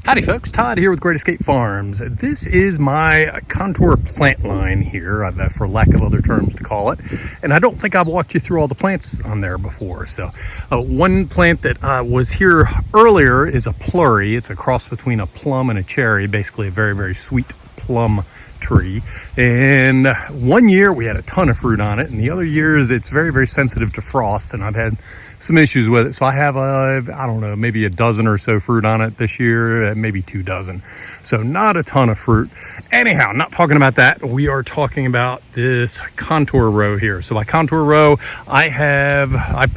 Howdy folks, Todd here with Great Escape Farms. This is my contour plant line here, for lack of other terms to call it. And I don't think I've walked you through all the plants on there before. So one plant that was here earlier is a plurry. It's a cross between a plum and a cherry, basically a very, very sweet plum tree. And one year we had a ton of fruit on it, and the other years it's very, very sensitive to frost, and I've had some issues with it. So I have I don't know, maybe a dozen or so fruit on it this year, maybe 2 dozen. So not a ton of fruit. Anyhow, not talking about that. We are talking about this contour row here. So by contour row, I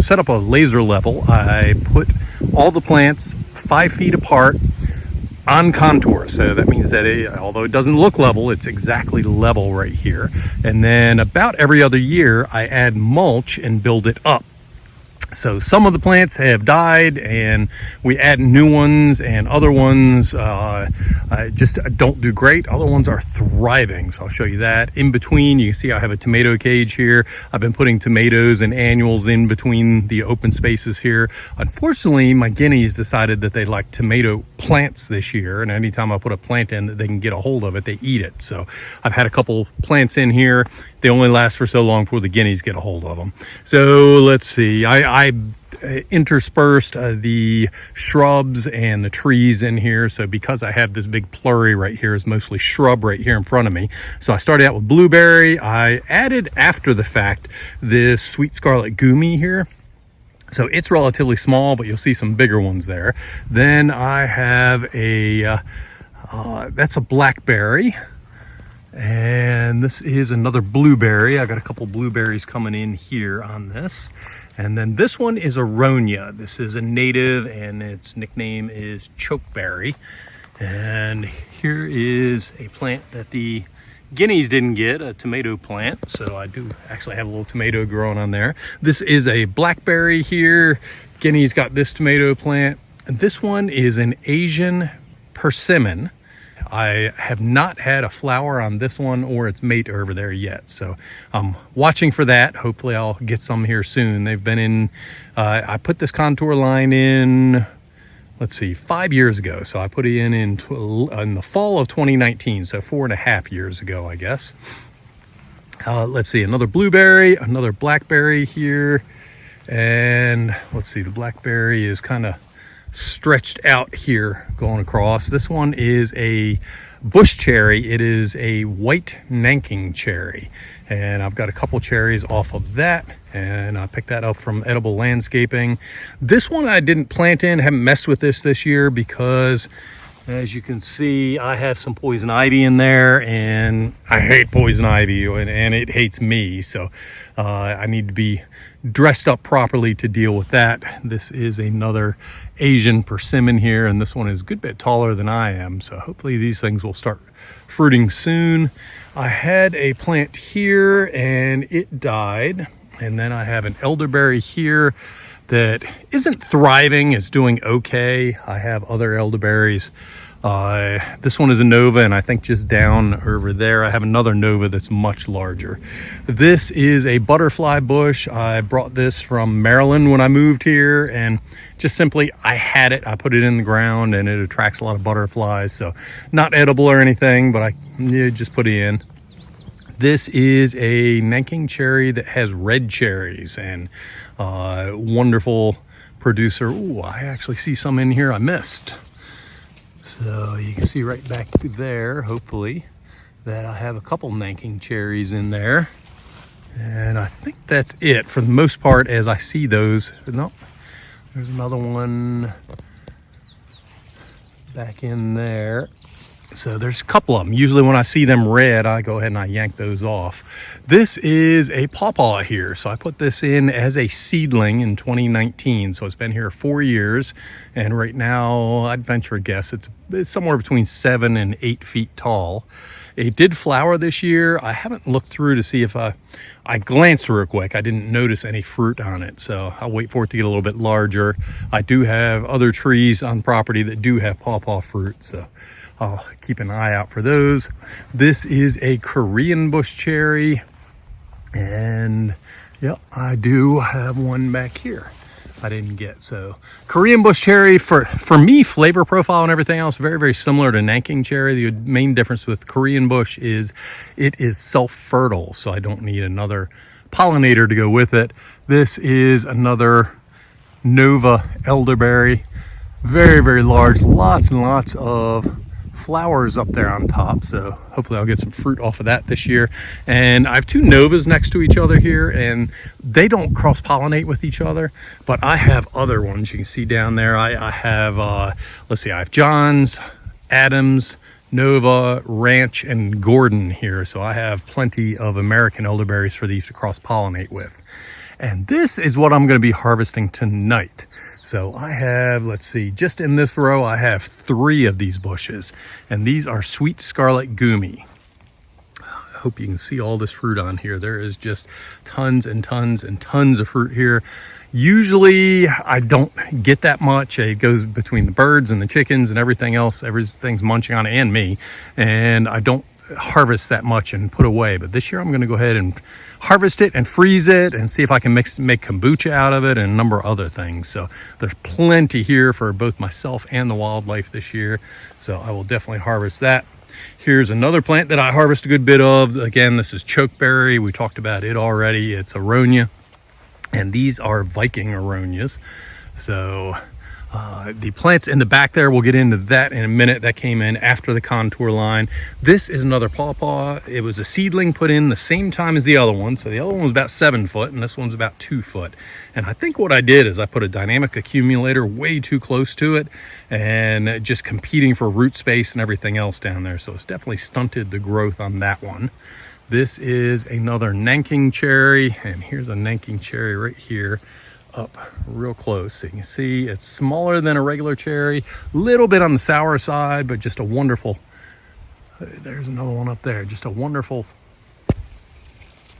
set up a laser level. I put all the plants 5 feet apart on contour. So that means that although it doesn't look level, it's exactly level right here. And then about every other year, I add mulch and build it up. So some of the plants have died and we add new ones, and other ones just don't do great. Other ones are thriving, so I'll show you that. In between, you can see I have a tomato cage here. I've been putting tomatoes and annuals in between the open spaces here. Unfortunately, my guineas decided that they like tomato plants this year, and anytime I put a plant in that they can get a hold of it, they eat it. So I've had a couple plants in here. They only last for so long before the guineas get a hold of them. So let's see, I interspersed the shrubs and the trees in here. So because I have this big plurry right here, is mostly shrub right here in front of me. So I started out with blueberry. I added, after the fact, this sweet scarlet goumi here. So it's relatively small, but you'll see some bigger ones there. Then I have that's a blackberry. And this is another blueberry. I got a couple blueberries coming in here on this. And then this one is aronia. This is a native, and its nickname is chokeberry. And here is a plant that the guineas didn't get, a tomato plant. So I do actually have a little tomato growing on there. This is a blackberry here. Guineas got this tomato plant. And this one is an Asian persimmon. I have not had a flower on this one or its mate over there yet. So I'm watching for that. Hopefully I'll get some here soon. They've been in, I put this contour line in, let's see, 5 years ago. So I put it in the fall of 2019. So 4.5 years ago, I guess. Let's see, another blueberry, another blackberry here. And let's see, the blackberry is kind of stretched out here going across. This one is a bush cherry. It is a white Nanking cherry, and I've got a couple cherries off of that, and I picked that up from Edible Landscaping. This one I didn't plant in, haven't messed with this year, because as you can see, I have some poison ivy in there, and I hate poison ivy, and it hates me. So I need to be dressed up properly to deal with that. This is another Asian persimmon here, and this one is a good bit taller than I am. So hopefully these things will start fruiting soon. I had a plant here and it died. And then I have an elderberry here that isn't thriving, it's doing okay. I have other elderberries. This one is a Nova, and I think just down over there I have another Nova that's much larger. This is a butterfly bush. I brought this from Maryland when I moved here, and just simply I had it. I put it in the ground, and it attracts a lot of butterflies. So not edible or anything, but I just put it in. This is a Nanking cherry that has red cherries, and wonderful producer. Ooh, I actually see some in here I missed. So you can see right back there, hopefully, that I have a couple Nanking cherries in there. And I think that's it for the most part as I see those. No, there's another one back in there. So there's a couple of them. Usually when I see them red, I go ahead and I yank those off. This is a pawpaw here. So I put this in as a seedling in 2019. So it's been here 4 years. And right now, I'd venture a guess, it's somewhere between 7 and 8 feet tall. It did flower this year. I haven't looked through to see if I glanced real quick. I didn't notice any fruit on it. So I'll wait for it to get a little bit larger. I do have other trees on property that do have pawpaw fruit. So I'll keep an eye out for those. This is a Korean bush cherry. And yep, I do have one back here. I didn't get. So Korean bush cherry, for me, flavor profile and everything else, very, very similar to Nanking cherry. The main difference with Korean bush is it is self-fertile, so I don't need another pollinator to go with it. This is another Nova elderberry, very, very large, lots and lots of flowers up there on top, so hopefully I'll get some fruit off of that this year. And I have two Novas next to each other here, and they don't cross-pollinate with each other, but I have other ones you can see down there. I have let's see, I have John's, Adams, Nova, Ranch, and Gordon here, so I have plenty of American elderberries for these to cross-pollinate with. And this is what I'm going to be harvesting tonight. So I have, let's see, just in this row, I have 3 of these bushes, and these are Sweet Scarlet Gumi. I hope you can see all this fruit on here. There is just tons and tons and tons of fruit here. Usually I don't get that much. It goes between the birds and the chickens and everything else. Everything's munching on it, and me, and I don't harvest that much and put away. But this year I'm going to go ahead and harvest it and freeze it and see if I can make kombucha out of it and a number of other things. So there's plenty here for both myself and the wildlife this year, so I will definitely harvest that. Here's another plant that I harvest a good bit of. Again, this is chokeberry. We talked about it already. It's aronia, and these are Viking aronias. So the plants in the back there, we'll get into that in a minute. That came in after the contour line. This is another pawpaw. It was a seedling put in the same time as the other one. So the other one was about 7 foot and this one's about 2 foot. And I think what I did is I put a dynamic accumulator way too close to it and just competing for root space and everything else down there. So it's definitely stunted the growth on that one. This is another Nanking cherry, and here's a Nanking cherry right here, up real close. So you can see it's smaller than a regular cherry, a little bit on the sour side, but just a wonderful, there's another one up there, just a wonderful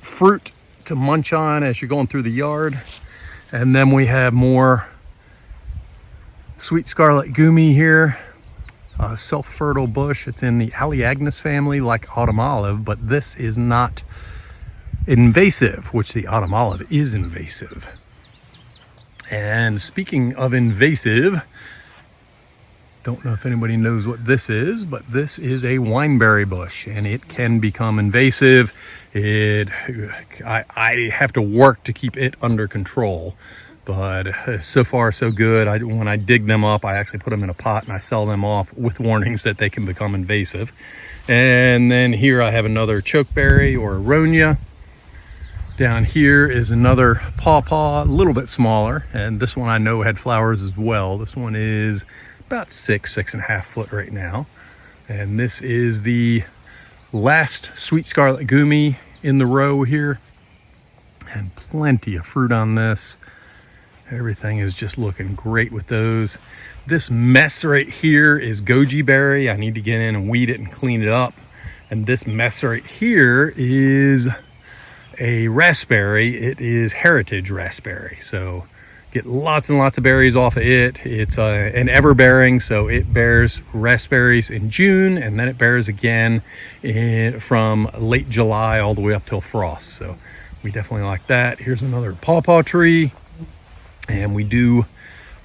fruit to munch on as you're going through the yard. And then we have more Sweet Scarlet Gumi here, a self-fertile bush. It's in the Aleagnus family, like autumn olive, but this is not invasive, which the autumn olive is invasive. And speaking of invasive, don't know if anybody knows what this is, but this is a wineberry bush, and it can become invasive. I have to work to keep it under control, but so far so good. When I dig them up, I actually put them in a pot and I sell them off with warnings that they can become invasive. And then here I have another chokeberry or aronia. Down here is another pawpaw, a little bit smaller, and this one I know had flowers as well. This one is about 6.5 foot right now. And this is the last Sweet Scarlet Gumi in the row here, and plenty of fruit on this. Everything is just looking great with those. This mess right here is goji berry. I need to get in and weed it and clean it up. And this mess right here is a raspberry. It is heritage raspberry, so get lots and lots of berries off of it. It's an ever-bearing, so it bears raspberries in June, and then it bears again from late July all the way up till frost. So we definitely like that. Here's another pawpaw tree, and we do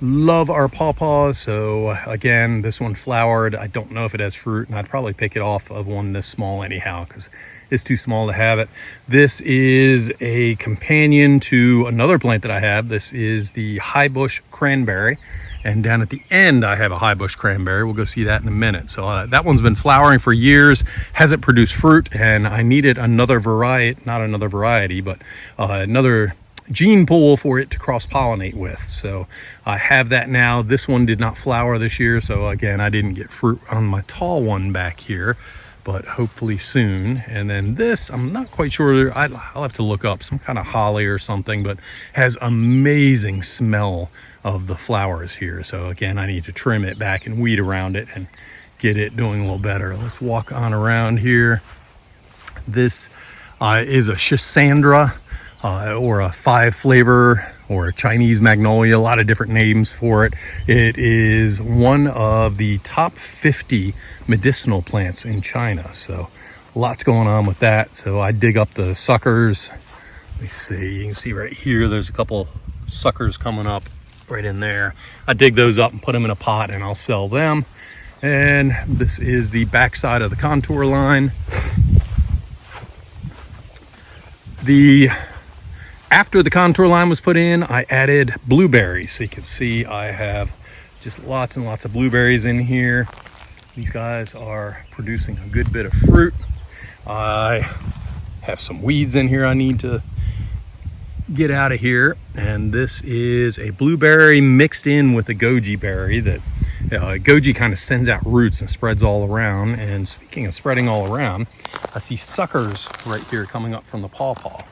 love our pawpaws. So again, this one flowered. I don't know if it has fruit, and I'd probably pick it off of one this small anyhow, because it's too small to have it. This is a companion to another plant that I have. This is the high bush cranberry, and down at the end I have a high bush cranberry. We'll go see that in a minute. So that one's been flowering for years, hasn't produced fruit, and I needed another variety, not another variety, but another gene pool for it to cross-pollinate with. So I have that now. This one did not flower this year, so again, I didn't get fruit on my tall one back here, but hopefully soon. And then this, I'm not quite sure, I'll have to look up, some kind of holly or something, but has amazing smell of the flowers here. So again, I need to trim it back and weed around it and get it doing a little better. Let's walk on around here. This is a Schisandra, or a 5 flavor, or a Chinese magnolia, a lot of different names for it. It is one of the top 50 medicinal plants in China. So lots going on with that. So I dig up the suckers. Let me see, you can see right here, there's a couple suckers coming up right in there. I dig those up and put them in a pot and I'll sell them. And this is the back side of the contour line. After the contour line was put in, I added blueberries. So you can see I have just lots and lots of blueberries in here. These guys are producing a good bit of fruit. I have some weeds in here I need to get out of here. And this is a blueberry mixed in with a goji berry that goji kind of sends out roots and spreads all around. And speaking of spreading all around, I see suckers right here coming up from the pawpaw.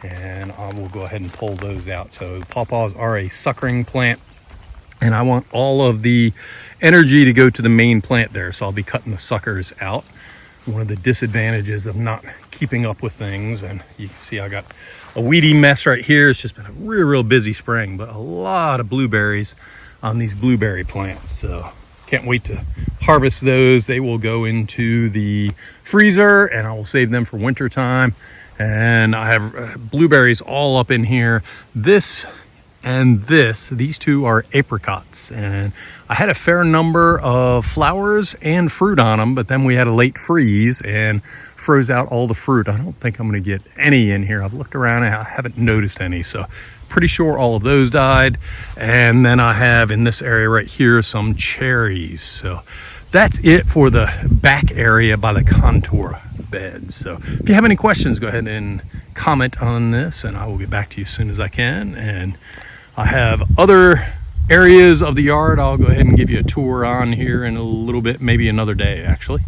And I will go ahead and pull those out. So pawpaws are a suckering plant, and I want all of the energy to go to the main plant there. So I'll be cutting the suckers out. One of the disadvantages of not keeping up with things, and you can see I got a weedy mess right here. It's just been a real busy spring, but a lot of blueberries on these blueberry plants. So can't wait to harvest those. They will go into the freezer and I will save them for winter time. And I have blueberries all up in here. This and these two are apricots. And I had a fair number of flowers and fruit on them, but then we had a late freeze and froze out all the fruit. I don't think I'm gonna get any in here. I've looked around and I haven't noticed any. So pretty sure all of those died. And then I have in this area right here some cherries. So that's it for the back area by the contour bed. So if you have any questions, go ahead and comment on this and I will get back to you as soon as I can. And I have other areas of the yard I'll go ahead and give you a tour on here in a little bit, maybe another day actually.